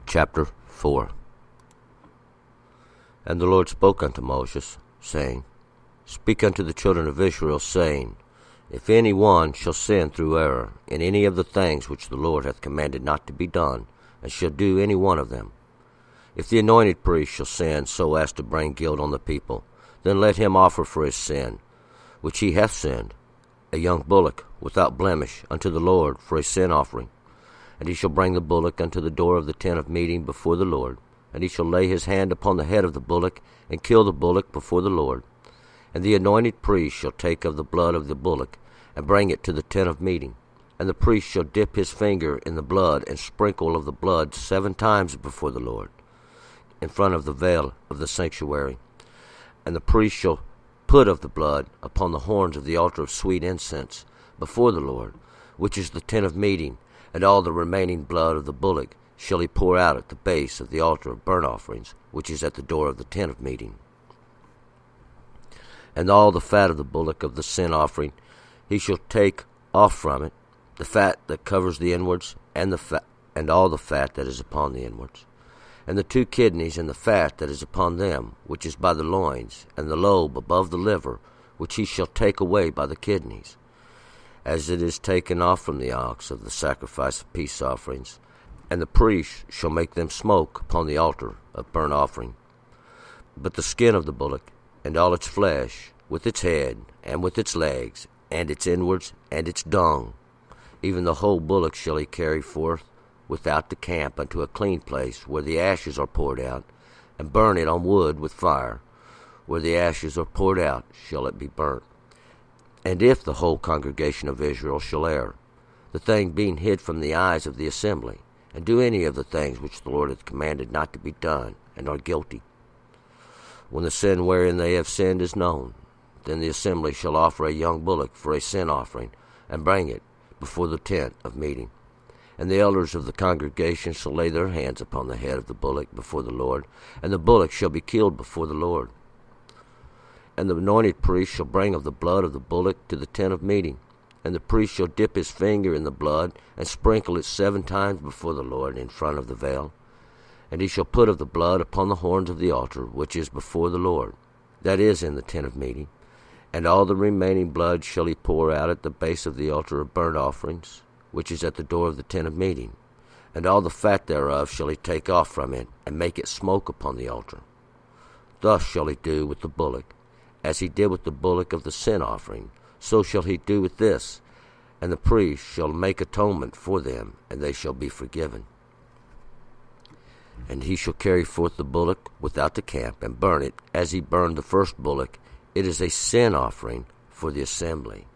Chapter 4. And the Lord spoke unto Moses, saying, Speak unto the children of Israel, saying, If any one shall sin through error in any of the things which the Lord hath commanded not to be done, and shall do any one of them, if the anointed priest shall sin so as to bring guilt on the people, then let him offer for his sin, which he hath sinned, a young bullock without blemish unto the Lord for a sin offering. And he shall bring the bullock unto the door of the tent of meeting before the Lord, and he shall lay his hand upon the head of the bullock, and kill the bullock before the Lord. And the anointed priest shall take of the blood of the bullock, and bring it to the tent of meeting. And the priest shall dip his finger in the blood, and sprinkle of the blood 7 times before the Lord, in front of the veil of the sanctuary. And the priest shall put of the blood upon the horns of the altar of sweet incense before the Lord, which is the tent of meeting, and all the remaining blood of the bullock shall he pour out at the base of the altar of burnt offerings, which is at the door of the tent of meeting. And all the fat of the bullock of the sin offering he shall take off from it, the fat that covers the inwards, and all the fat that is upon the inwards, and the 2 kidneys and the fat that is upon them, which is by the loins, and the lobe above the liver, which he shall take away by the kidneys, as it is taken off from the ox of the sacrifice of peace offerings. And the priest shall make them smoke upon the altar of burnt offering. But the skin of the bullock, and all its flesh, with its head, and with its legs, and its inwards, and its dung, even the whole bullock shall he carry forth without the camp unto a clean place, where the ashes are poured out, and burn it on wood with fire. Where the ashes are poured out shall it be burnt. And if the whole congregation of Israel shall err, the thing being hid from the eyes of the assembly, and do any of the things which the Lord hath commanded not to be done, and are guilty, when the sin wherein they have sinned is known, then the assembly shall offer a young bullock for a sin offering, and bring it before the tent of meeting. And the elders of the congregation shall lay their hands upon the head of the bullock before the Lord, and the bullock shall be killed before the Lord. And the anointed priest shall bring of the blood of the bullock to the tent of meeting, and the priest shall dip his finger in the blood, and sprinkle it 7 times before the Lord in front of the veil. And he shall put of the blood upon the horns of the altar, which is before the Lord, that is in the tent of meeting. And all the remaining blood shall he pour out at the base of the altar of burnt offerings, which is at the door of the tent of meeting. And all the fat thereof shall he take off from it, and make it smoke upon the altar. Thus shall he do with the bullock, as he did with the bullock of the sin offering, so shall he do with this. And the priest shall make atonement for them, and they shall be forgiven. And he shall carry forth the bullock without the camp, and burn it, as he burned the first bullock. It is a sin offering for the assembly.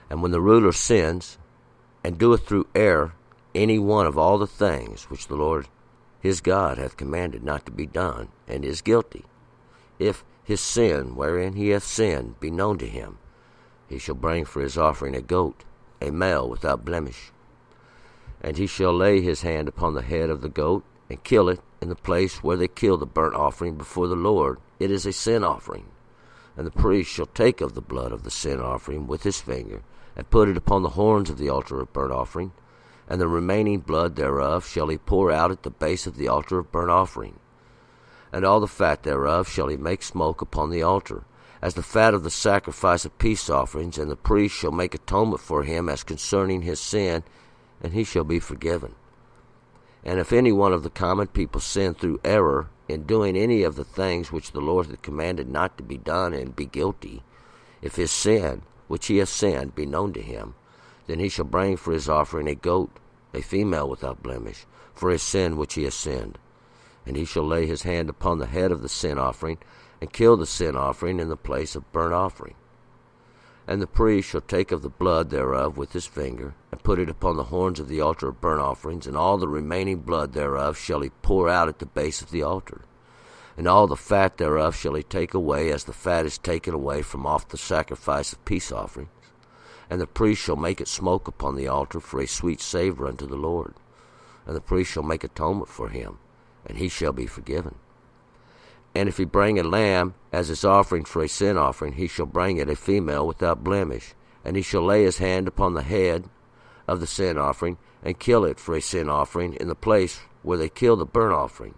And when the ruler sins, and doeth through error any one of all the things which the Lord his God hath commanded not to be done, and is guilty, if his sin wherein he hath sinned be known to him, he shall bring for his offering a goat, a male without blemish. And he shall lay his hand upon the head of the goat, and kill it in the place where they kill the burnt offering before the Lord. It is a sin offering. And the priest shall take of the blood of the sin offering with his finger, and put it upon the horns of the altar of burnt offering, and the remaining blood thereof shall he pour out at the base of the altar of burnt offering. And all the fat thereof shall he make smoke upon the altar, as the fat of the sacrifice of peace offerings, and the priest shall make atonement for him as concerning his sin, and he shall be forgiven. And if any one of the common people sin through error in doing any of the things which the Lord hath commanded not to be done, and be guilty, if his sin which he hath sinned be known to him, then he shall bring for his offering a goat, a female without blemish, for his sin which he hath sinned. And he shall lay his hand upon the head of the sin offering, and kill the sin offering in the place of burnt offering. And the priest shall take of the blood thereof with his finger, and put it upon the horns of the altar of burnt offerings, and all the remaining blood thereof shall he pour out at the base of the altar. And all the fat thereof shall he take away, as the fat is taken away from off the sacrifice of peace offerings. And the priest shall make it smoke upon the altar for a sweet savour unto the Lord. And the priest shall make atonement for him, and he shall be forgiven. And if he bring a lamb as his offering for a sin offering, he shall bring it a female without blemish. And he shall lay his hand upon the head of the sin offering, and kill it for a sin offering in the place where they kill the burnt offering.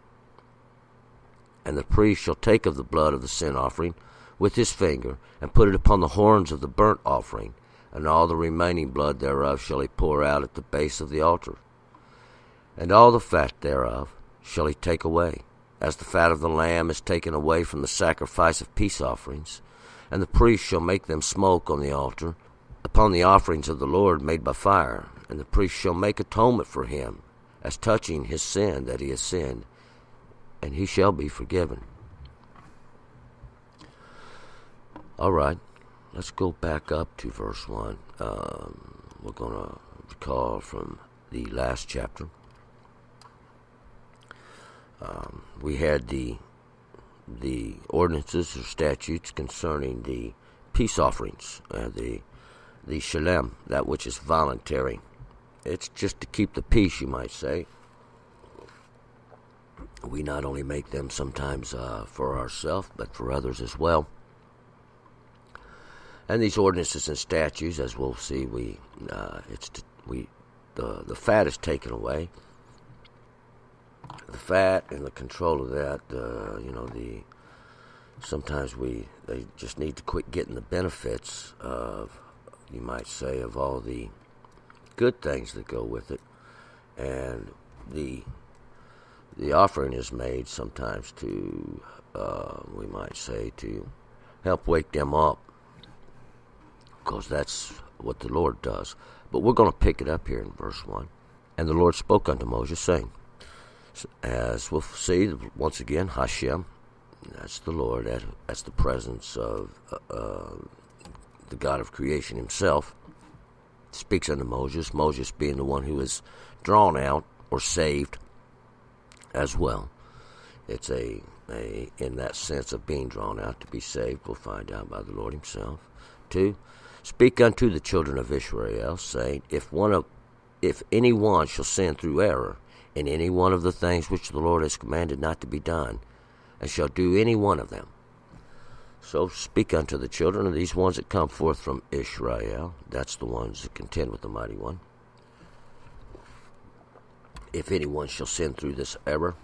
And the priest shall take of the blood of the sin offering with his finger, and put it upon the horns of the burnt offering, and all the remaining blood thereof shall he pour out at the base of the altar. And all the fat thereof shall he take away, as the fat of the lamb is taken away from the sacrifice of peace offerings. And the priest shall make them smoke on the altar, upon the offerings of the Lord made by fire. And the priest shall make atonement for him, as touching his sin that he has sinned, and he shall be forgiven. All right, let's go back up to verse 1. We're going to recall from the last chapter. We had the ordinances or statutes concerning the peace offerings, the shalem, that which is voluntary. It's just to keep the peace, you might say. We not only make them sometimes for ourselves, but for others as well. And these ordinances and statutes, as we'll see, the fat is taken away. The fat and the control of that, sometimes they just need to quit getting the benefits of, you might say, of all the good things that go with it, and the offering is made sometimes to, we might say, to help wake them up, because that's what the Lord does. But we're going to pick it up here in verse 1. And the Lord spoke unto Moses, saying, as we'll see, once again, Hashem, that's the Lord, that's the presence of the God of creation himself, speaks unto Moses, Moses being the one who is drawn out or saved as well. It's a in that sense of being drawn out to be saved, we'll find out by the Lord himself. 2, speak unto the children of Israel, saying, if any one shall sin through error in any one of the things which the Lord has commanded not to be done, and shall do any one of them. So speak unto the children of these ones that come forth from Israel. That's the ones that contend with the Mighty One. If anyone shall sin through this error.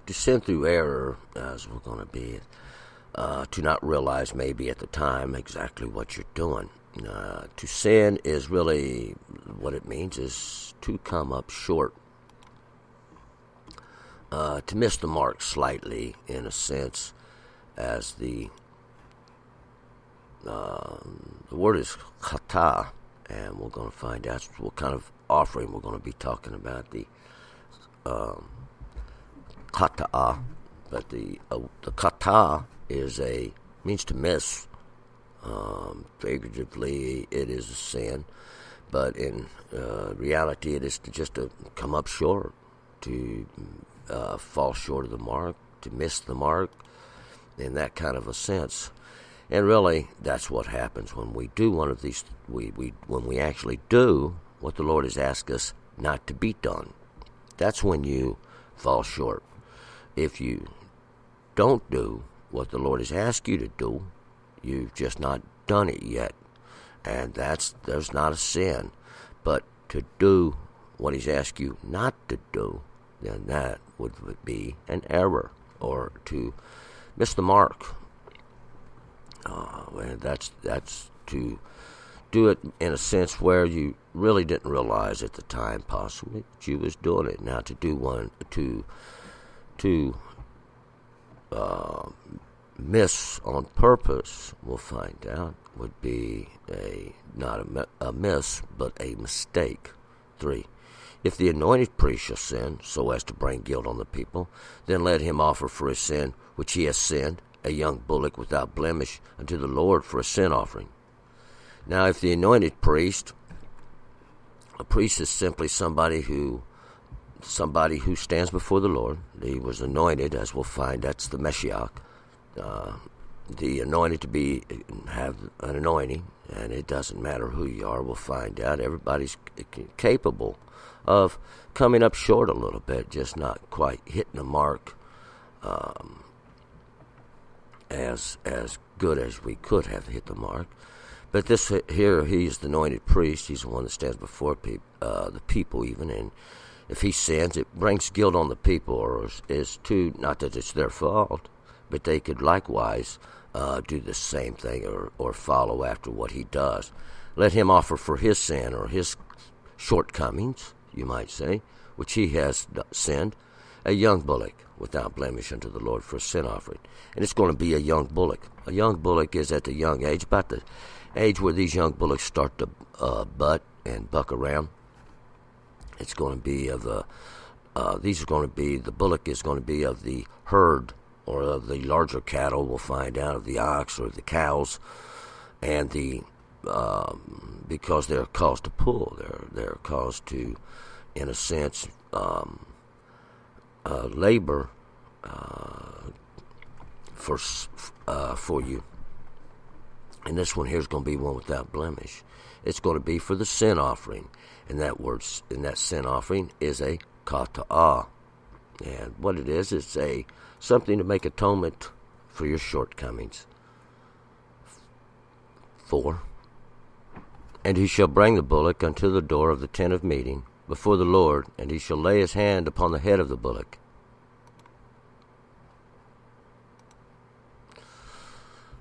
To sin through error, as we're going to be, to not realize maybe at the time exactly what you're doing. To sin is really, what it means is to come up short. To miss the mark slightly, in a sense, as the word is chata, and we're going to find out what kind of offering we're going to be talking about, the chata, but the chata means to miss. Figuratively, it is a sin, but in reality, it is to come up short, to fall short of the mark, to miss the mark, in that kind of a sense. And really, that's what happens when we do one of these. When we actually do what the Lord has asked us not to be done. That's when you fall short. If you don't do what the Lord has asked you to do, you've just not done it yet, and there's not a sin. But to do what He's asked you not to do, then that would be an error, or to miss the mark. And that's to do it in a sense where you really didn't realize at the time, possibly, that you was doing it. Now, to do one to miss on purpose, we'll find out, would be not a miss, but a mistake. 3. If the anointed priest shall sin, so as to bring guilt on the people, then let him offer for his sin, which he has sinned, a young bullock without blemish, unto the Lord for a sin offering. Now, if the anointed priest, a priest is simply somebody who stands before the Lord. He was anointed, as we'll find, that's the Mashiach. The anointed to have an anointing, and it doesn't matter who you are, we'll find out. Everybody's capable of coming up short a little bit, just not quite hitting the mark as good as we could have hit the mark. But this here, he's the anointed priest. He's the one that stands before the people even, and if he sins, it brings guilt on the people, or is too, not that it's their fault, but they could likewise do the same thing or follow after what he does. Let him offer for his sin or his shortcomings, you might say, which he has sinned, a young bullock without blemish unto the Lord for a sin offering. And it's going to be a young bullock. A young bullock is at the young age, about the age where these young bullocks start to butt and buck around. It's going to be of the the bullock is going to be of the herd, or of the larger cattle, we'll find out, of the ox or the cows, and because they're caused to pull, they're caused to, in a sense, labor for you. And this one here is going to be one without blemish. It's going to be for the sin offering, and that sin offering is a kata'ah. And what it is, it's something to make atonement for your shortcomings. 4. And he shall bring the bullock unto the door of the tent of meeting before the Lord, and he shall lay his hand upon the head of the bullock.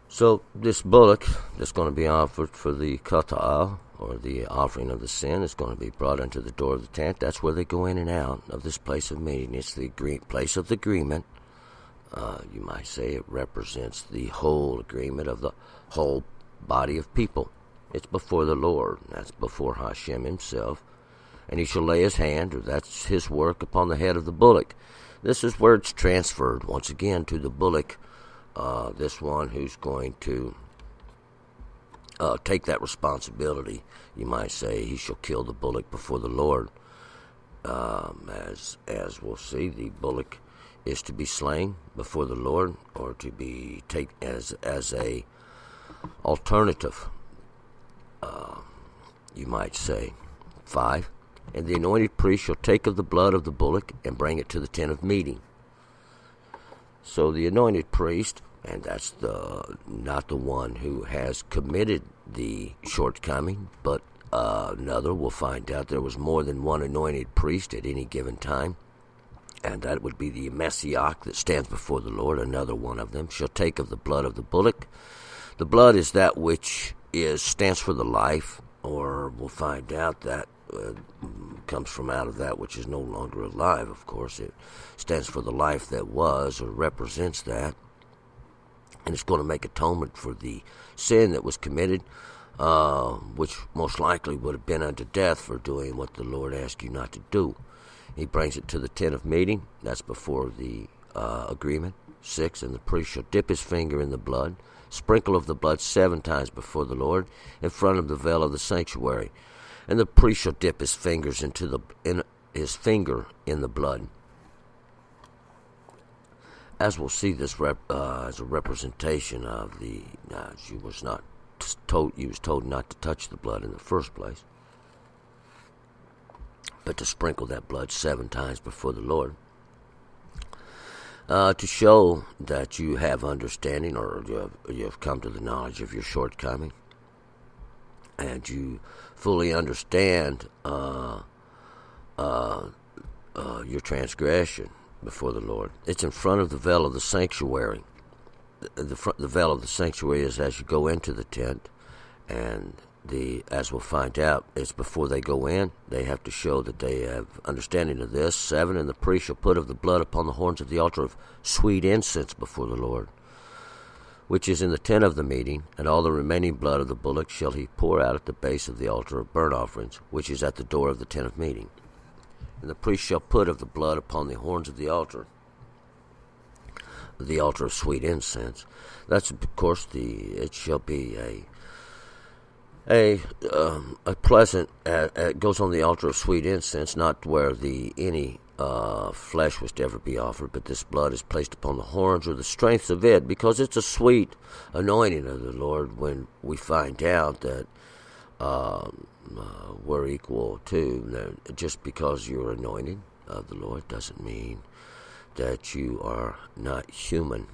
So this bullock that's going to be offered for the kata'ah, or the offering of the sin, is going to be brought unto the door of the tent. That's where they go in and out of this place of meeting. It's the place of the agreement. You might say it represents the whole agreement of the whole body of people. It's before the Lord. That's before Hashem himself. And he shall lay his hand, or that's his work, upon the head of the bullock. This is where it's transferred once again to the bullock, this one who's going to take that responsibility. You might say he shall kill the bullock before the Lord. As we'll see, the bullock is to be slain before the Lord, or to be taken as a alternative, you might say. 5. And the anointed priest shall take of the blood of the bullock and bring it to the tent of meeting. So the anointed priest, and that's not the one who has committed the shortcoming, but another. We'll find out there was more than one anointed priest at any given time, and that would be the Messiah that stands before the Lord. Another one of them shall take of the blood of the bullock. The blood is that which stands for the life, or we'll find out that comes from out of that which is no longer alive. Of course, it stands for the life that was, or represents that, and it's going to make atonement for the sin that was committed, which most likely would have been unto death for doing what the Lord asked you not to do. He brings it to the tent of meeting. That's before the agreement. 6. And the priest shall dip his finger in the blood, sprinkle of the blood 7 times before the Lord, in front of the veil of the sanctuary. And the priest shall dip his fingers in the blood. As we'll see, this as a representation of the. She was not told. He was told not to touch the blood in the first place, but to sprinkle that blood 7 times before the Lord, to show that you have understanding, or you have come to the knowledge of your shortcoming, and you fully understand your transgression before the Lord. It's in front of the veil of the sanctuary. The veil of the sanctuary is as you go into the tent, and as we'll find out, it's before they go in. They have to show that they have understanding of this. 7. And the priest shall put of the blood upon the horns of the altar of sweet incense before the Lord, which is in the tent of the meeting, and all the remaining blood of the bullock shall he pour out at the base of the altar of burnt offerings, which is at the door of the tent of meeting. And the priest shall put of the blood upon the horns of the altar of sweet incense. That's, of course, it shall be a pleasant. It goes on the altar of sweet incense, not where any flesh was to ever be offered, but this blood is placed upon the horns, or the strengths of it, because it's a sweet anointing of the Lord. When we find out that we're equal to, just because you're anointed of the Lord doesn't mean that you are not human.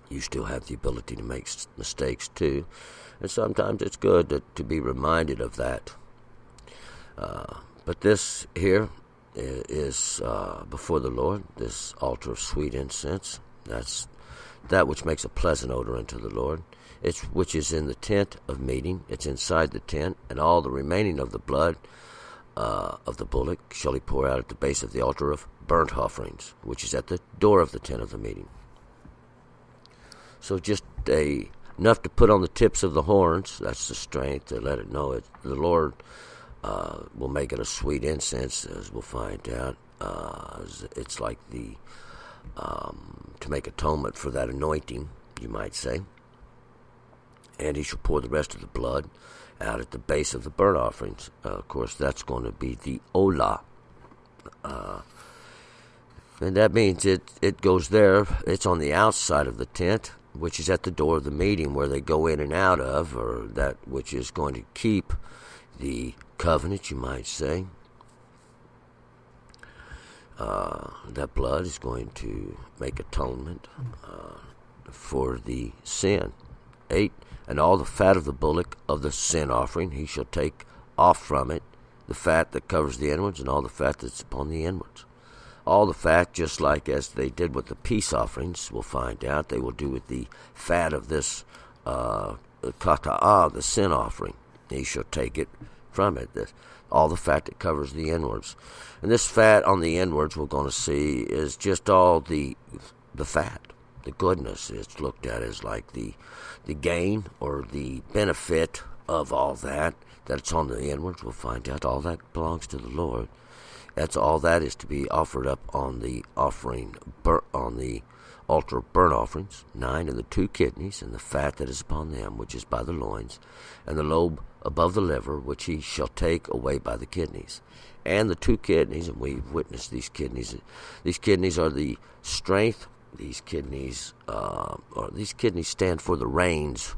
You still have the ability to make mistakes too, and sometimes it's good to be reminded of that. But this here is before the Lord, this altar of sweet incense. That's that which makes a pleasant odor unto the Lord. It's which is in the tent of meeting. It's inside the tent, and all the remaining of the blood of the bullock shall he pour out at the base of the altar of burnt offerings, which is at the door of the tent of the meeting. So just enough to put on the tips of the horns. That's the strength to let it know it. The Lord will make it a sweet incense, as we'll find out. It's like the to make atonement for that anointing, you might say. And he shall pour the rest of the blood out at the base of the burnt offerings. Of course, that's going to be the olah. And that means it goes there. It's on the outside of the tent, which is at the door of the meeting where they go in and out of, or that which is going to keep the covenant, you might say. That blood is going to make atonement for the sin. 8. And all the fat of the bullock of the sin offering he shall take off from it, the fat that covers the inwards, and all the fat that's upon the inwards. All the fat, just like as they did with the peace offerings, we'll find out, they will do with the fat of this kata'ah, the sin offering. He shall take it from it, all the fat that covers the inwards. And this fat on the inwards, we're going to see, is just all the fat, the goodness. It's looked at as like the gain or the benefit of all that it's on the inwards. We'll find out all that belongs to the Lord. That's all that is to be offered up on the offering, on the altar of burnt offerings. 9, and the 2 kidneys, and the fat that is upon them, which is by the loins, and the lobe above the liver, which he shall take away by the kidneys. And the 2 kidneys, and we've witnessed these kidneys. These kidneys are the strength. These kidneys stand for the reins,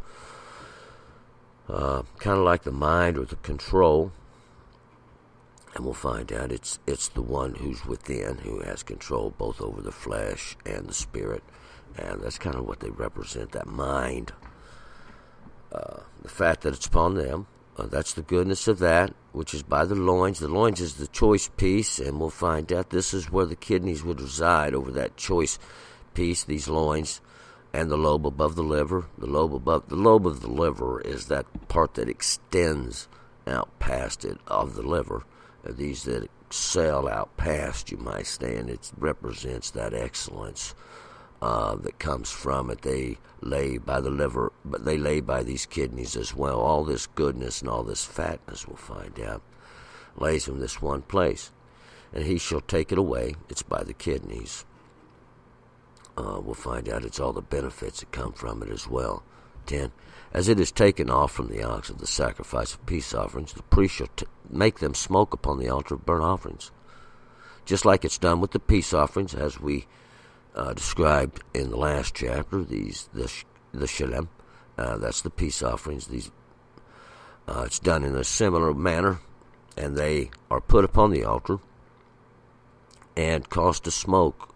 kind of like the mind or the control. And we'll find out it's the one who's within, who has control both over the flesh and the spirit. And that's kind of what they represent, that mind. The fat that it's upon them, that's the goodness of that, which is by the loins. The loins is the choice piece, and we'll find out this is where the kidneys would reside, over that choice piece, these loins, and the lobe above the liver. The lobe of the liver is that part that extends out past it of the liver. These that sail out past, you might say, and it represents that excellence that comes from it. They lay by the liver, but they lay by these kidneys as well. All this goodness and all this fatness, we'll find out, lays in this one place. And he shall take it away. It's by the kidneys. We'll find out it's all the benefits that come from it as well. 10. As it is taken off from the ox of the sacrifice of peace offerings, the priest shall make them smoke upon the altar of burnt offerings. Just like it's done with the peace offerings, as we described in the last chapter, the shalem, that's the peace offerings. It's done in a similar manner, and they are put upon the altar and caused to smoke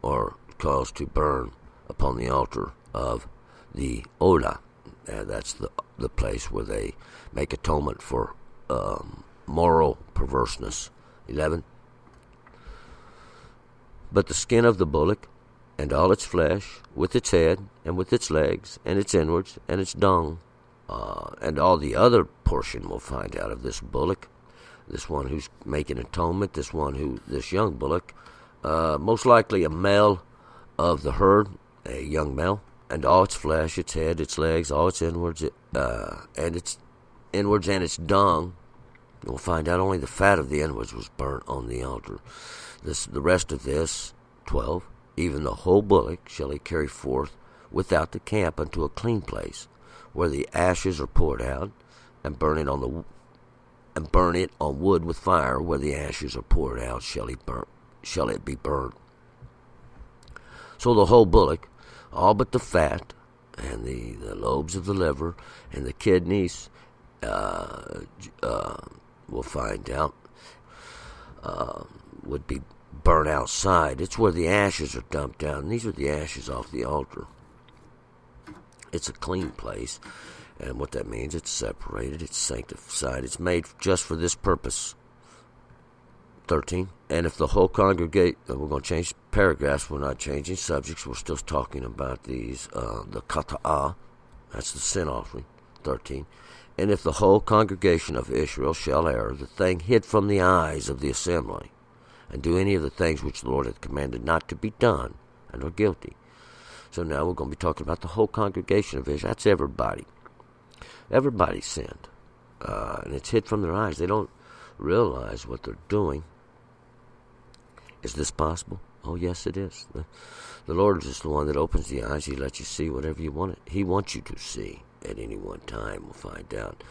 or caused to burn upon the altar of the olah. That's the place where they make atonement for moral perverseness. 11. But the skin of the bullock, and all its flesh, with its head, and with its legs, and its inwards, and its dung, and all the other portion we'll find out of this bullock, this one who's making atonement, this young bullock, most likely a male of the herd, a young male, and all its flesh, its head, its legs, all its inwards, and its dung. We'll find out only the fat of the inwards was burnt on the altar. The rest of this, 12, even the whole bullock shall he carry forth without the camp unto a clean place, where the ashes are poured out, and burn it on wood with fire. Where the ashes are poured out, shall it be burnt. So the whole bullock, all but the fat, and the lobes of the liver, and the kidneys, we'll find out, would be burnt outside. It's where the ashes are dumped out, and these are the ashes off the altar. It's a clean place, and what that means, it's separated, it's sanctified, it's made just for this purpose. 13. And if the whole congregate, we're going to change paragraphs, we're not changing subjects, we're still talking about these, the kata'ah, that's the sin offering, 13. And if the whole congregation of Israel shall err, the thing hid from the eyes of the assembly, and do any of the things which the Lord hath commanded not to be done, and are guilty. So now we're going to be talking about the whole congregation of Israel. That's everybody. Everybody sinned. And it's hid from their eyes. They don't realize what they're doing. Is this possible? Oh, yes, it is. The Lord is the one that opens the eyes. He lets you see whatever you want. He wants you to see at any one time. We'll find out.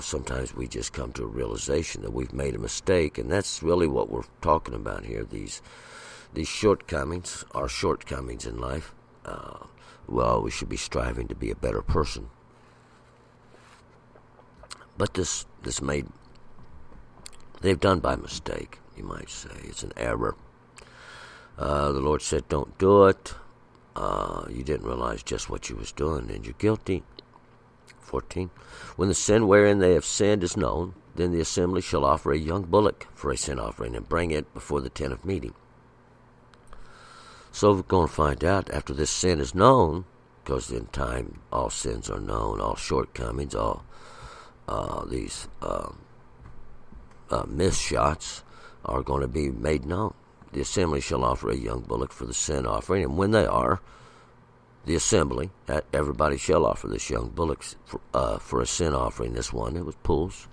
Sometimes we just come to a realization that we've made a mistake, and that's really what we're talking about here. These shortcomings, our shortcomings in life. We should be striving to be a better person. But this they've done by mistake, you might say. It's an error. The Lord said, don't do it. You didn't realize just what you was doing, and you're guilty. 14. When the sin wherein they have sinned is known, then the assembly shall offer a young bullock for a sin offering, and bring it before the tent of meeting. So we're going to find out after this sin is known, because in time all sins are known, all shortcomings, all these missed shots are going to be made known. The assembly shall offer a young bullock for the sin offering, and when they are, the assembly, everybody shall offer this young bullock for a sin offering. This one, it was bulls,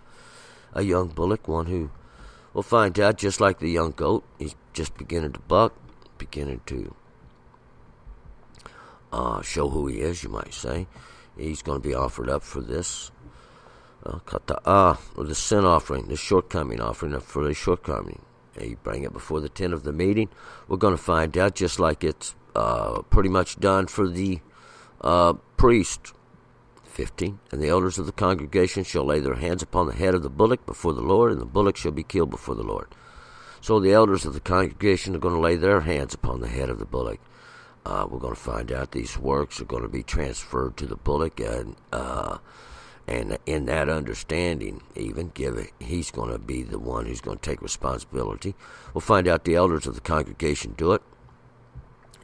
a young bullock, one who we'll find out, just like the young goat, he's just beginning to buck, beginning to show who he is, you might say. He's going to be offered up for this or the sin offering, the shortcoming offering for the shortcoming. And you bring it before the tent of the meeting. We're going to find out, just like it's pretty much done for the priest. 15. And the elders of the congregation shall lay their hands upon the head of the bullock before the Lord, and the bullock shall be killed before the Lord. So the elders of the congregation are going to lay their hands upon the head of the bullock. We're going to find out these works are going to be transferred to the bullock, and in that understanding, even he's going to be the one who's going to take responsibility. We'll find out the elders of the congregation do it.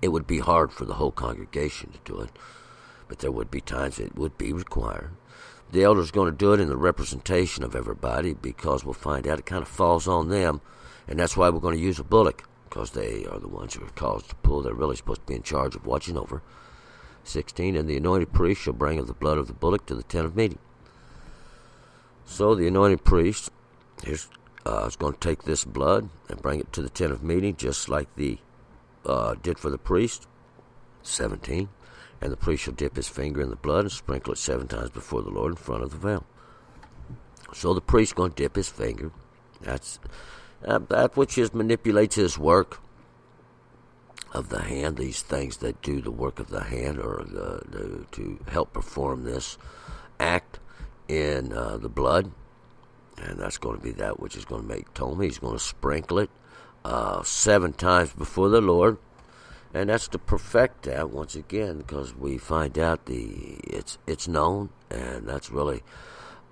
It would be hard for the whole congregation to do it, but there would be times it would be required. The elders are going to do it in the representation of everybody, because we'll find out it kind of falls on them, and that's why we're going to use a bullock, because they are the ones who are caused to pull. They're really supposed to be in charge of watching over. 16. And the anointed priest shall bring of the blood of the bullock to the tent of meeting. So the anointed priest is going to take this blood and bring it to the tent of meeting, just like the did for the priest. 17. And the priest shall dip his finger in the blood and sprinkle it 7 times before the Lord in front of the veil. So the priest is going to dip his finger. That's that which manipulates his work of the hand. These things that do the work of the hand, or to help perform this act in the blood, and that's going to be that which is going to make atonement. He's going to sprinkle it 7 times before the Lord, and that's to perfect that once again, because we find out it's known, and that's really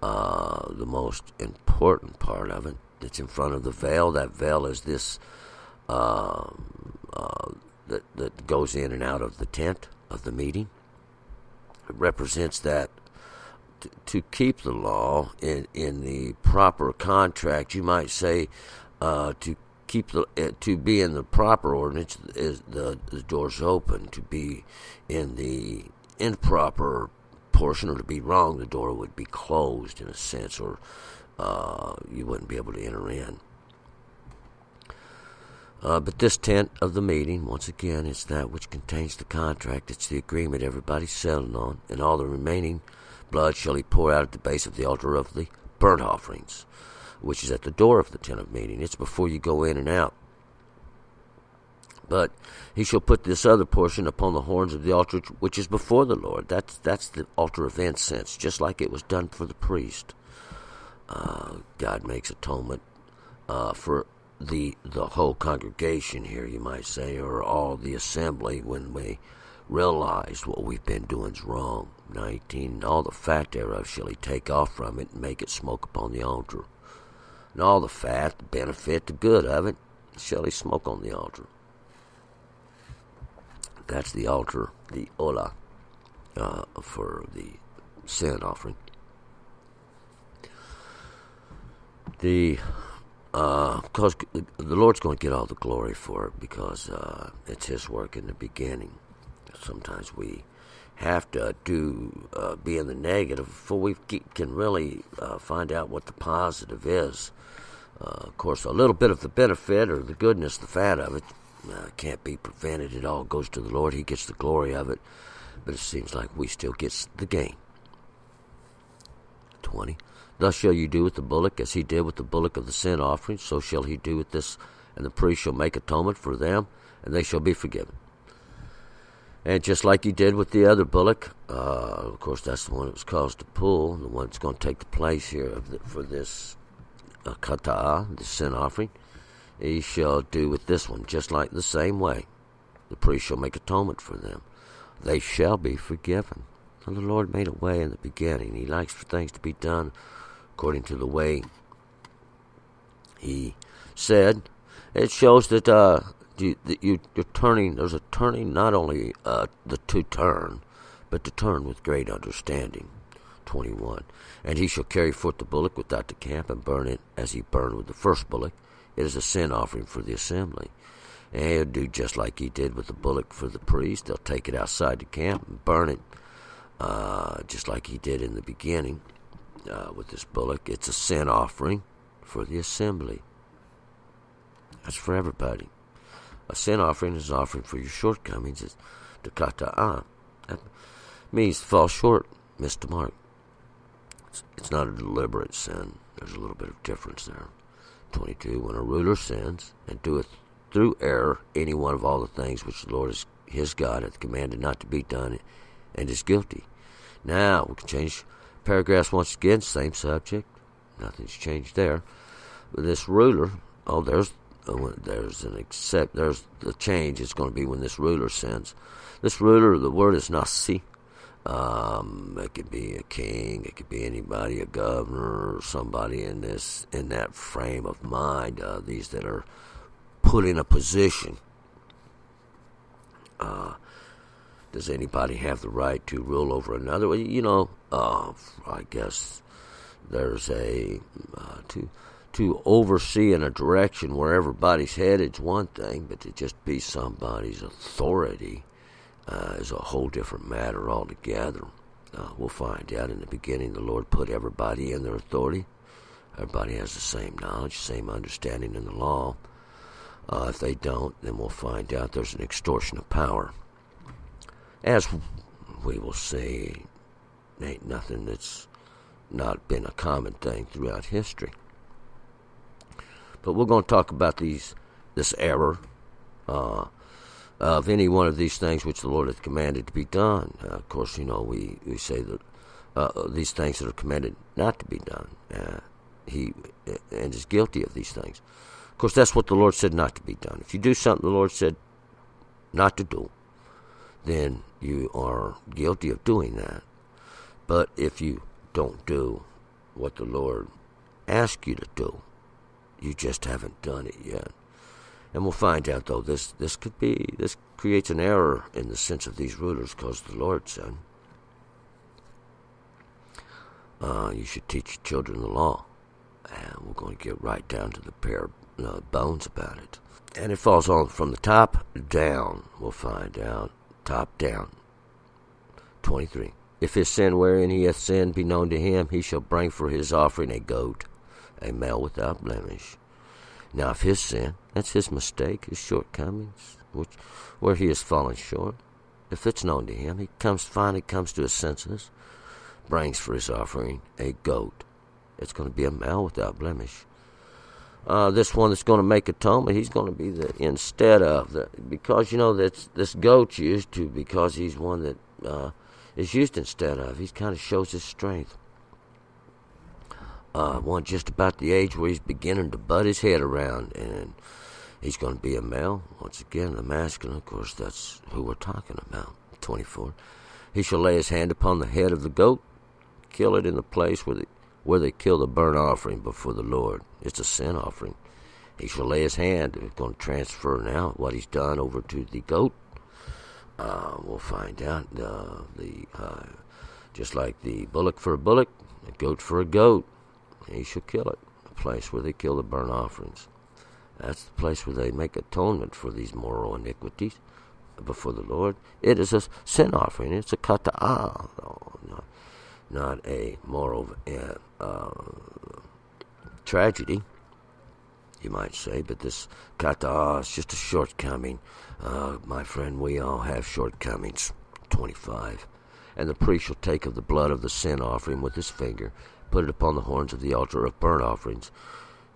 the most important part of it. It's in front of the veil. That veil is this that goes in and out of the tent of the meeting. It represents that to keep the law in the proper contract, you might say, to be in the proper ordinance, is the doors open. To be in the improper portion, or to be wrong, the door would be closed in a sense, or you wouldn't be able to enter in. But this tent of the meeting, once again, is that which contains the contract. It's the agreement everybody's settling on, and all the remaining blood shall he pour out at the base of the altar of the burnt offerings, which is at the door of the tent of meeting. It's before you go in and out. But he shall put this other portion upon the horns of the altar which is before the Lord. That's the altar of incense, just like it was done for the priest. God makes atonement for the whole congregation here, you might say, or all the assembly, when we realize what we've been doing is wrong. 19. All the fat thereof shall he take off from it, and make it smoke upon the altar. and all the fat, the benefit, the good of it, shall he smoke on the altar. That's the altar, the olah, for the sin offering. Because the Lord's going to get all the glory for it, because it's His work in the beginning. Sometimes we have to be in the negative before we can really find out what the positive is. Of course, a little bit of the benefit or the goodness, the fat of it, can't be prevented. It all goes to the Lord. He gets the glory of it. But it seems like we still get the gain. 20. Thus shall you do with the bullock, as he did with the bullock of the sin offering, so shall he do with this, and the priest shall make atonement for them, and they shall be forgiven. And just like he did with the other bullock, of course that's the one that was caused to pull, the one that's going to take the place here for this kata'ah, the sin offering, he shall do with this one, just like the same way. The priest shall make atonement for them. They shall be forgiven. And the Lord made a way in the beginning. He likes for things to be done according to the way He said. It shows that you're turning. There's a turning, not only to turn, but to turn with great understanding. 21. And he shall carry forth the bullock without the camp, and burn it as he burned with the first bullock. It is a sin offering for the assembly. And he'll do just like he did with the bullock for the priest. They'll take it outside the camp and burn it, just like he did in the beginning with this bullock. It's a sin offering for the assembly. That's for everybody. A sin offering is an offering for your shortcomings. It's the kata'ah. That means to fall short, miss the mark. It's not a deliberate sin. There's a little bit of difference there. 22. When a ruler sins and doeth through error any one of all the things which the Lord his God hath commanded not to be done, and is guilty. Now we can change paragraphs once again. Same subject. Nothing's changed there. But this ruler, there's the change. It's going to be when this ruler sins. This ruler, the word is nasi. It could be a king, it could be anybody, a governor, or somebody in that frame of mind. These that are put in a position. Does anybody have the right to rule over another? Well, I guess there's to oversee in a direction where everybody's headed is one thing, but to just be somebody's authority is a whole different matter altogether. We'll find out in the beginning the Lord put everybody in their authority. Everybody has the same knowledge, same understanding in the law. If they don't, then we'll find out there's an extortion of power. As we will see, ain't nothing that's not been a common thing throughout history. But we're going to talk about this error of any one of these things which the Lord hath commanded to be done. Of course, we say that these things that are commanded not to be done, he is guilty of these things. Of course, that's what the Lord said not to be done. If you do something the Lord said not to do, then you are guilty of doing that. But if you don't do what the Lord asked you to do, you just haven't done it yet. And we'll find out, though, this creates an error in the sense of these rulers, because the Lord said, you should teach your children the law. And we're going to get right down to the bare bones about it. And it falls on from the top down. We'll find out. Top down. 23. If his sin wherein he hath sinned be known to him, he shall bring for his offering a goat, a male without blemish. Now, if his sin, that's his mistake, his shortcomings, where he has fallen short, if it's known to him, he finally comes to his senses, brings for his offering a goat. It's going to be a male without blemish. This one that's going to make atonement, he's going to be because this goat's used to, because he's one that is used instead of. He kind of shows his strength. One just about the age where he's beginning to butt his head around, and he's going to be a male. Once again, the masculine, of course, that's who we're talking about. 24. He shall lay his hand upon the head of the goat, kill it in the place where where they kill the burnt offering before the Lord. It's a sin offering. He shall lay his hand. He's going to transfer now what he's done over to the goat. We'll find out. Just like the bullock for a bullock, a goat for a goat, he shall kill it. The place where they kill the burnt offerings. That's the place where they make atonement for these moral iniquities before the Lord. It is a sin offering. It's a kata'ah. Not a moral tragedy, you might say, but this kata'ah is just a shortcoming. My friend, we all have shortcomings. 25. And the priest shall take of the blood of the sin offering with his finger, put it upon the horns of the altar of burnt offerings,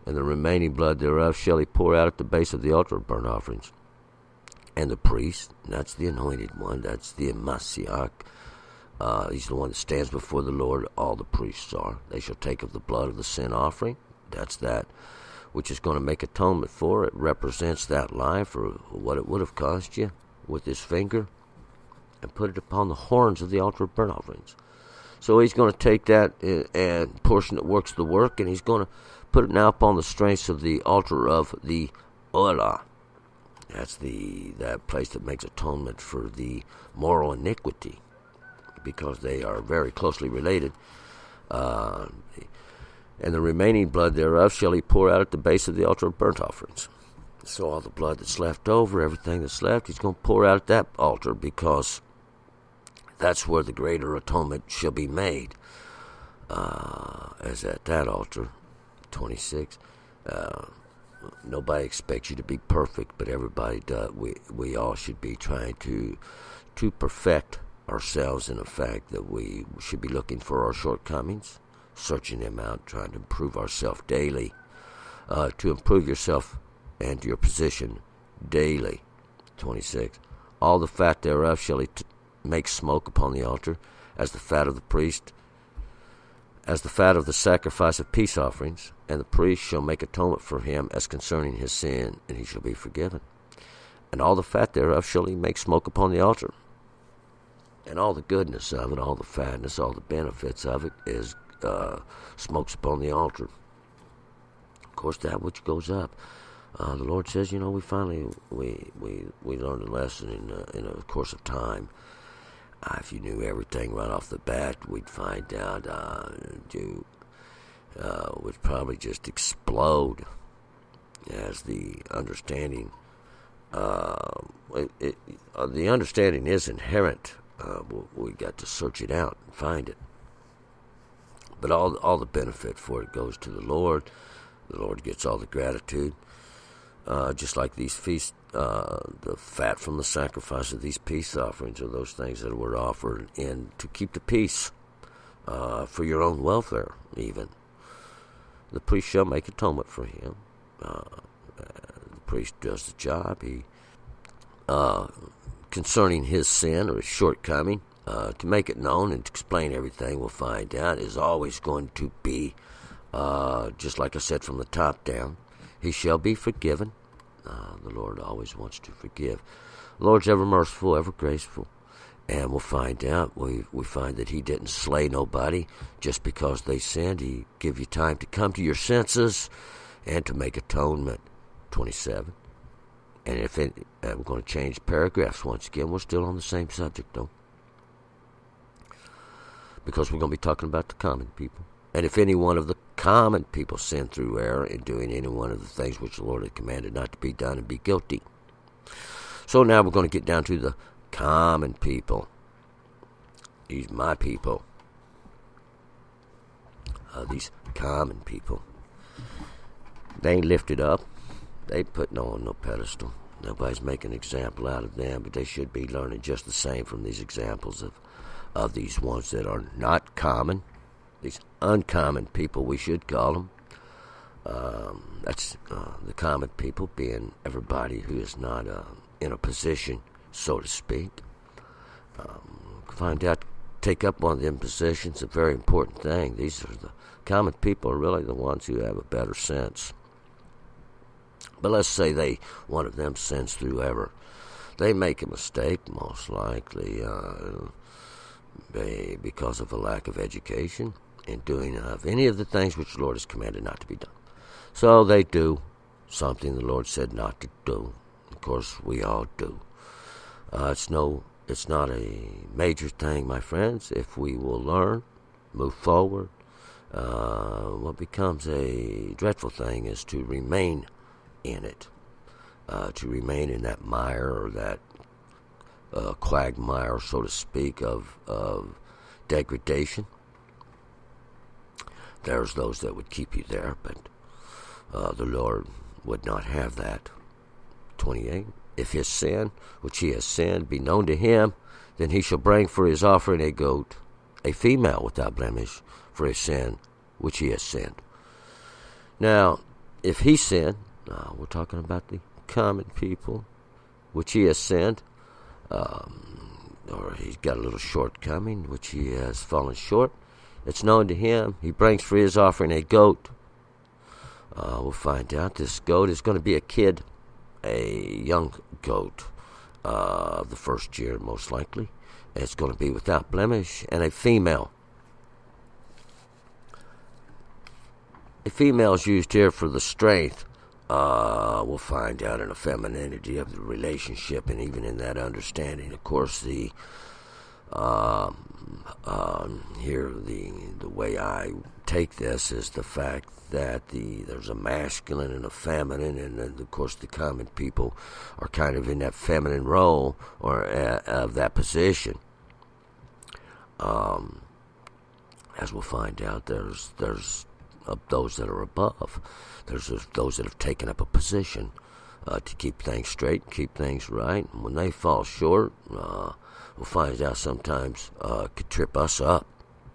and the remaining blood thereof shall he pour out at the base of the altar of burnt offerings. And the priest, and that's the anointed one, that's the Messiah, he's the one that stands before the Lord. All the priests are. They shall take of the blood of the sin offering. That's that which is going to make atonement for. It represents that life or what it would have cost you with his finger, and put it upon the horns of the altar of burnt offerings. So he's going to take that and portion that works the work, and he's going to put it now upon the strengths of the altar of the Olah. That's that place that makes atonement for the moral iniquity, because they are very closely related. And the remaining blood thereof shall he pour out at the base of the altar of burnt offerings. So all the blood that's left over, everything that's left, he's going to pour out at that altar, because that's where the greater atonement shall be made. As at that altar, 26. Nobody expects you to be perfect, but everybody does. We all should be trying to perfect ourselves in the fact that we should be looking for our shortcomings, searching them out, trying to improve ourselves daily. To improve yourself and your position daily. 26. All the fat thereof shall he make smoke upon the altar, as the fat of the priest, as the fat of the sacrifice of peace offerings, and the priest shall make atonement for him as concerning his sin, and he shall be forgiven. And all the fat thereof shall he make smoke upon the altar. And all the goodness of it, all the fatness, all the benefits of it is smokes upon the altar. Of course, that which goes up. The Lord says, we finally learned a lesson in a course of time. If you knew everything right off the bat, we'd find out you would probably just explode as the understanding. The understanding is inherent. We got to search it out and find it. But all the benefit for it goes to the Lord. The Lord gets all the gratitude. Just like these feasts, the fat from the sacrifice of these peace offerings are those things that were offered in to keep the peace, for your own welfare even. The priest shall make atonement for him. The priest does the job. He, concerning his sin or his shortcoming, to make it known and to explain everything, we'll find out, is always going to be, just like I said, from the top down. He shall be forgiven. The Lord always wants to forgive. The Lord's ever merciful, ever graceful. And we'll find out, we find that he didn't slay nobody just because they sinned. He give you time to come to your senses and to make atonement. 27. And we're going to change paragraphs once again. We're still on the same subject, though, because we're going to be talking about the common people. And if any one of the common people sin through error in doing any one of the things which the Lord had commanded not to be done, and be guilty. So now we're going to get down to the common people. These my people. These common people. They ain't lifted up. They put on no pedestal. Nobody's making an example out of them, but they should be learning just the same from these examples of these ones that are not common. These uncommon people, we should call them. That's the common people, being everybody who is not in a position, so to speak. Find out, take up one of them positions, a very important thing. These are the common people, are really the ones who have a better sense. But let's say one of them sins through error. They make a mistake, most likely, because of a lack of education. in doing of any of the things which the Lord has commanded not to be done. So they do something the Lord said not to do. Of course, we all do. It's not a major thing, my friends. If we will learn, move forward, what becomes a dreadful thing is to remain in it, to remain in that mire or that quagmire, so to speak, of degradation. There's those that would keep you there, but the Lord would not have that. 28. If his sin, which he has sinned, be known to him, then he shall bring for his offering a goat, a female without blemish, for his sin, which he has sinned. Now, if he sinned, we're talking about the common people, which he has sinned, or he's got a little shortcoming, which he has fallen short. It's known to him. He brings for his offering a goat. We'll find out this goat is going to be a kid, a young goat, the first year most likely. It's going to be without blemish, and a female. A female is used here for the strength. We'll find out in the femininity of the relationship, and even in that understanding, of course, the here the way I take this is the fact that there's a masculine and a feminine, and then of course the common people are kind of in that feminine role or of that position. As we'll find out, there's those that are above. There's those that have taken up a position to keep things straight, keep things right. And when they fall short, we'll find out sometimes could trip us up.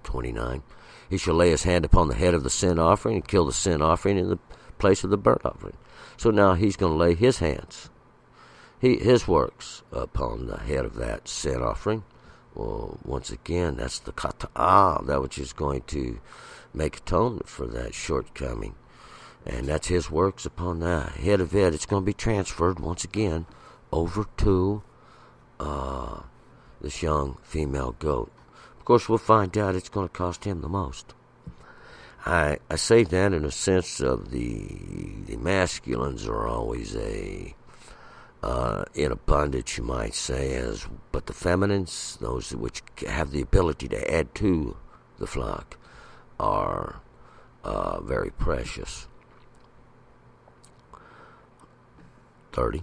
29. He shall lay his hand upon the head of the sin offering and kill the sin offering in the place of the burnt offering. So now he's going to lay his hands, his works, upon the head of that sin offering. Well, once again, that's the kata'ah, that which is going to make atonement for that shortcoming. And that's his works upon the head of it. It's going to be transferred, once again, over to this young female goat. Of course, we'll find out it's going to cost him the most. I say that in a sense of the masculines are always in abundance, you might say, but the feminines, those which have the ability to add to the flock, are very precious. 30.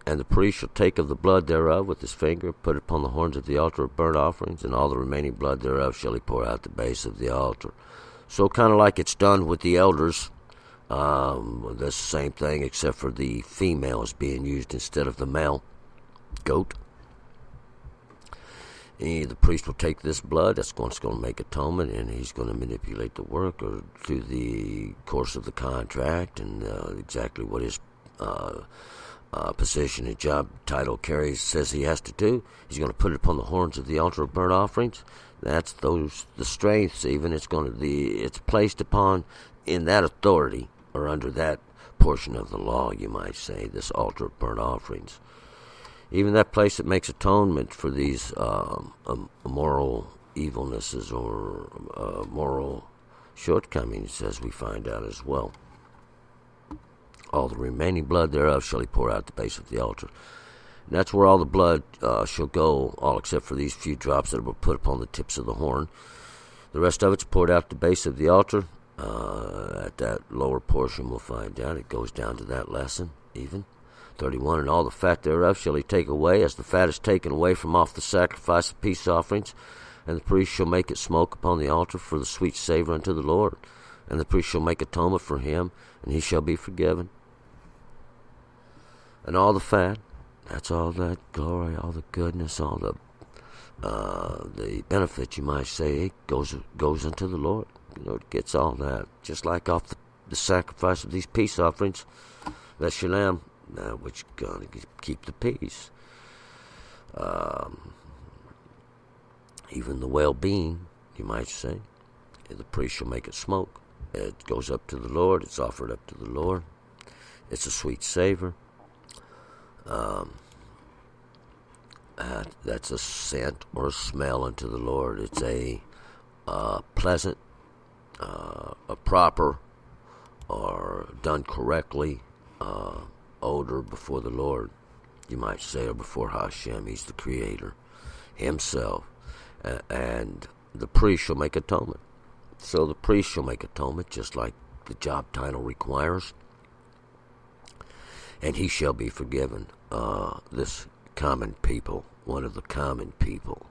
And the priest shall take of the blood thereof with his finger, put it upon the horns of the altar of burnt offerings, and all the remaining blood thereof shall he pour out the base of the altar. So kind of like it's done with the elders, that's the same thing except for the female is being used instead of the male goat. The priest will take this blood, that's going to make atonement, and he's going to manipulate the work or through the course of the contract and exactly what his position and job title carries says he has to do. He's going to put it upon the horns of the altar of burnt offerings. That's the strengths. Even it's placed upon in that authority or under that portion of the law, you might say, this altar of burnt offerings. Even that place that makes atonement for these moral evilnesses or moral shortcomings, as we find out as well. All the remaining blood thereof shall he pour out at the base of the altar. And that's where all the blood shall go, all except for these few drops that were put upon the tips of the horn. The rest of it's poured out at the base of the altar. At that lower portion, we'll find out it goes down to that lesson, even. 31. And all the fat thereof shall he take away, as the fat is taken away from off the sacrifice of peace offerings. And the priest shall make it smoke upon the altar for the sweet savor unto the Lord. And the priest shall make atonement for him, and he shall be forgiven. And all the fat, that's all that glory, all the goodness, all the benefit, you might say, goes unto the Lord. The Lord gets all that, just like off the sacrifice of these peace offerings, that shalom, which is going to keep the peace. Even the well-being, you might say, the priest shall make it smoke. It goes up to the Lord. It's offered up to the Lord. It's a sweet savor. That's a scent or a smell unto the Lord. It's a pleasant a proper or done correctly odor before the Lord, you might say, or before Hashem. He's the Creator Himself. And the priest shall make atonement. So the priest shall make atonement, just like the job title requires, and he shall be forgiven. This common people, one of the common people.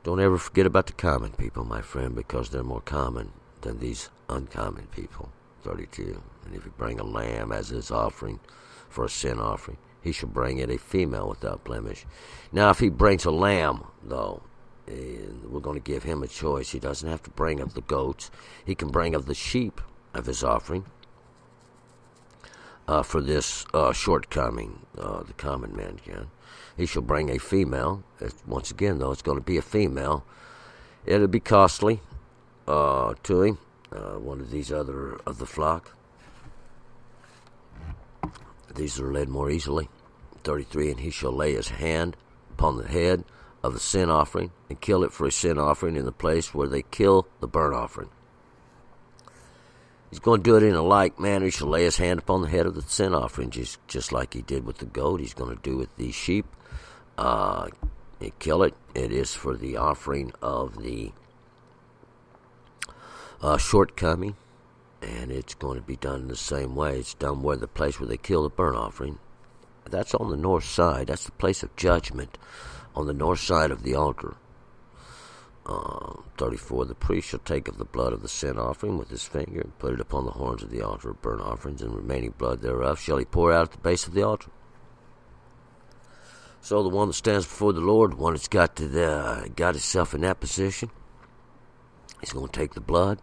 Don't ever forget about the common people, my friend, because they're more common than these uncommon people. 32. And if you bring a lamb as his offering for a sin offering, he shall bring it a female without blemish. Now, if he brings a lamb, though, we're going to give him a choice. He doesn't have to bring of the goats. He can bring of the sheep of his offering for this shortcoming. The common man can. He shall bring a female. Once again, though, it's going to be a female. It'll be costly to him. One of these other of the flock. These are led more easily. 33, and he shall lay his hand upon the head of the sin offering and kill it for a sin offering in the place where they kill the burnt offering. He's going to do it in a like manner. He shall lay his hand upon the head of the sin offering, just like he did with the goat. He's going to do with the sheep. He kill it. It is for the offering of the shortcoming. And it's going to be done in the same way. It's done where the place where they kill the burnt offering. That's on the north side. That's the place of judgment on the north side of the altar. 34, the priest shall take of the blood of the sin offering with his finger and put it upon the horns of the altar of burnt offerings, and remaining blood thereof shall he pour out at the base of the altar. So the one that stands before the Lord, one that's got himself in that position, he's going to take the blood.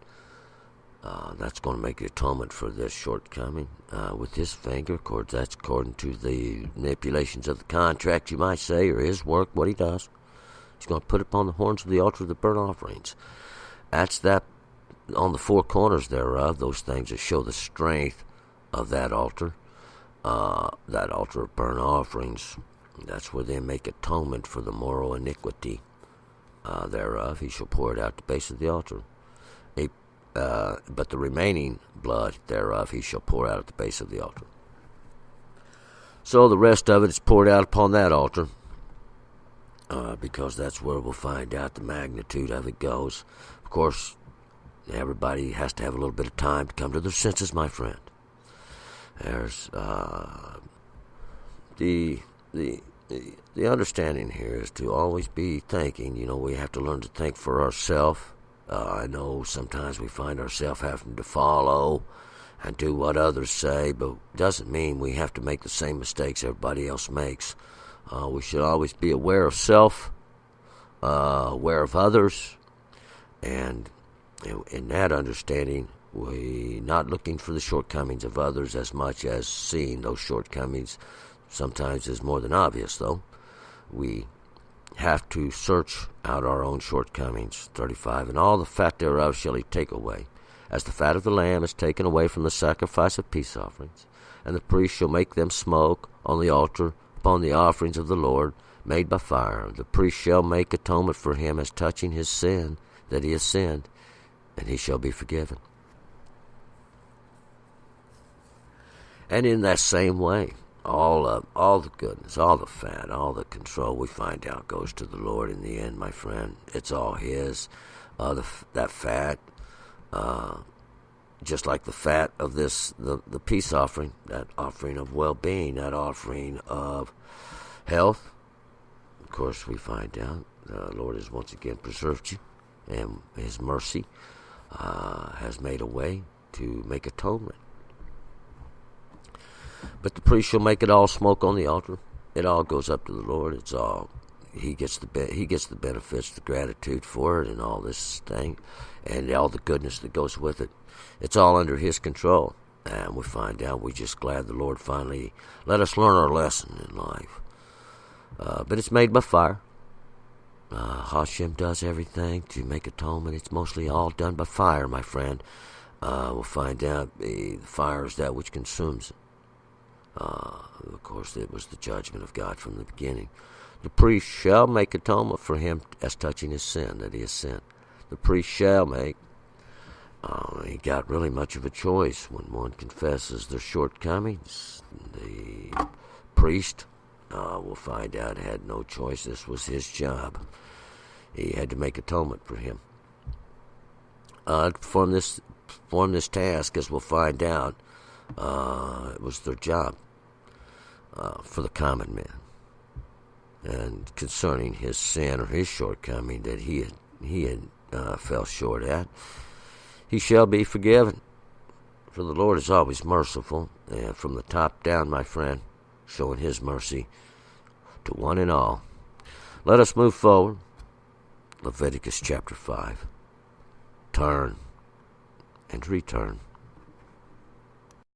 That's going to make the atonement for this shortcoming with his finger. Of course, that's according to the manipulations of the contract, you might say, or his work, what he does. He's going to put upon the horns of the altar of the burnt offerings. That's that on the four corners thereof, those things that show the strength of that altar of burnt offerings. That's where they make atonement for the moral iniquity thereof. He shall pour it out at the base of the altar. But the remaining blood thereof he shall pour out at the base of the altar. So the rest of it is poured out upon that altar, because that's where we'll find out the magnitude of it goes. Of course, everybody has to have a little bit of time to come to their senses, my friend. There's the understanding here is to always be thinking. We have to learn to think for ourselves. I know sometimes we find ourselves having to follow and do what others say, but it doesn't mean we have to make the same mistakes everybody else makes. We should always be aware of self, aware of others, and in that understanding, we not looking for the shortcomings of others as much as seeing those shortcomings. Sometimes is more than obvious, though. We have to search out our own shortcomings. 35, and all the fat thereof shall he take away, as the fat of the lamb is taken away from the sacrifice of peace offerings. And the priest shall make them smoke on the altar upon the offerings of the Lord, made by fire. The priest shall make atonement for him as touching his sin that he has sinned, and he shall be forgiven. And in that same way, all the goodness, all the fat, all the control we find out goes to the Lord in the end, my friend. It's all His. That fat, just like the fat of the peace offering, that offering of well-being, that offering of health. Of course, we find out the Lord has once again preserved you, and His mercy has made a way to make atonement. But the priest shall make it all smoke on the altar. It all goes up to the Lord. It's all he gets the benefits, the gratitude for it, and all this thing, and all the goodness that goes with it. It's all under His control, and we find out we're just glad the Lord finally let us learn our lesson in life. But it's made by fire. Hashem does everything to make atonement. It's mostly all done by fire, my friend. We'll find out the fire is that which consumes it. Of course, it was the judgment of God from the beginning. The priest shall make atonement for him as touching his sin that he has sinned. the priest shall make. He got really much of a choice when one confesses their shortcomings. The priest, we'll find out, had no choice. This was his job. He had to make atonement for him. Perform this task, as we'll find out, it was their job for the common man. And concerning his sin or his shortcoming that he had fell short at, he shall be forgiven. For the Lord is always merciful, and from the top down, my friend, showing his mercy to one and all. Let us move forward. Leviticus chapter 5. Turn and return.